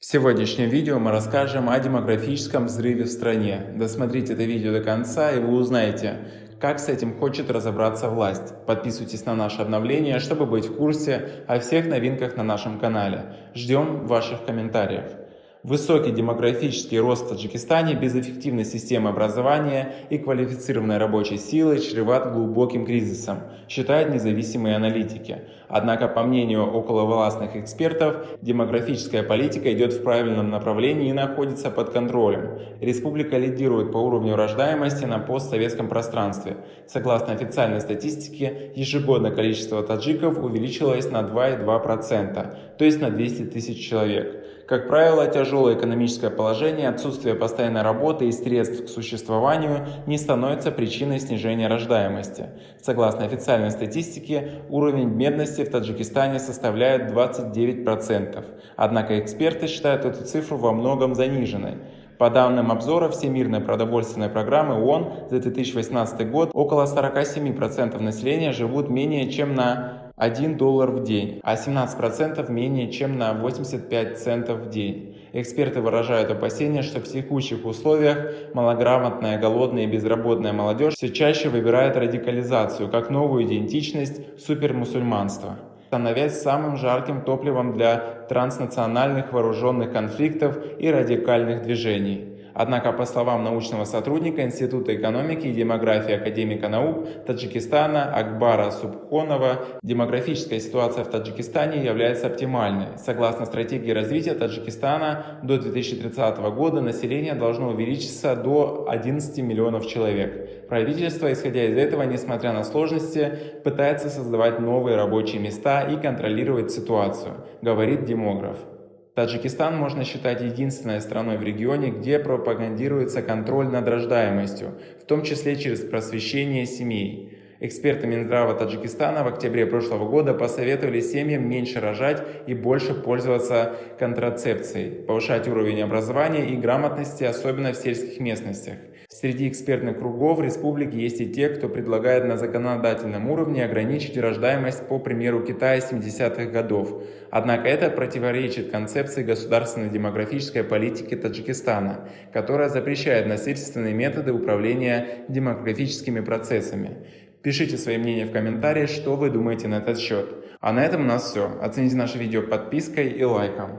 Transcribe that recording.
В сегодняшнем видео мы расскажем о демографическом взрыве в стране. Досмотрите это видео до конца, и вы узнаете, как с этим хочет разобраться власть. Подписывайтесь на наше обновление, чтобы быть в курсе о всех новинках на нашем канале. Ждем ваших комментариев. Высокий демографический рост в Таджикистане без эффективной системы образования и квалифицированной рабочей силы чреват глубоким кризисом, считают независимые аналитики. Однако, по мнению околовластных экспертов, демографическая политика идет в правильном направлении и находится под контролем. Республика лидирует по уровню рождаемости на постсоветском пространстве. Согласно официальной статистике, ежегодно количество таджиков увеличилось на 2,2%, то есть на 200 тысяч человек. Как правило, тяжелое экономическое положение, отсутствие постоянной работы и средств к существованию не становится причиной снижения рождаемости. Согласно официальной статистике, уровень бедности в Таджикистане составляет 29%. Однако эксперты считают эту цифру во многом заниженной. По данным обзора Всемирной продовольственной программы ООН за 2018 год, около 47% населения живут менее чем на $1 в день, а 17% менее чем на 85 центов в день. Эксперты выражают опасения, что в текущих условиях малограмотная, голодная и безработная молодежь все чаще выбирает радикализацию как новую идентичность супермусульманства, становясь самым жарким топливом для транснациональных вооруженных конфликтов и радикальных движений. Однако, по словам научного сотрудника Института экономики и демографии академика наук Таджикистана Акбара Субхонова, демографическая ситуация в Таджикистане является оптимальной. Согласно стратегии развития Таджикистана, до 2030 года население должно увеличиться до 11 миллионов человек. Правительство, исходя из этого, несмотря на сложности, пытается создавать новые рабочие места и контролировать ситуацию, говорит демограф. Таджикистан можно считать единственной страной в регионе, где пропагандируется контроль над рождаемостью, в том числе через просвещение семей. Эксперты Минздрава Таджикистана в октябре прошлого года посоветовали семьям меньше рожать и больше пользоваться контрацепцией, повышать уровень образования и грамотности, особенно в сельских местностях. Среди экспертных кругов в республике есть и те, кто предлагает на законодательном уровне ограничить рождаемость по примеру Китая 70-х годов. Однако это противоречит концепции государственной демографической политики Таджикистана, которая запрещает насильственные методы управления демографическими процессами. Пишите свои мнения в комментариях, что вы думаете на этот счет. А на этом у нас все. Оцените наше видео подпиской и лайком.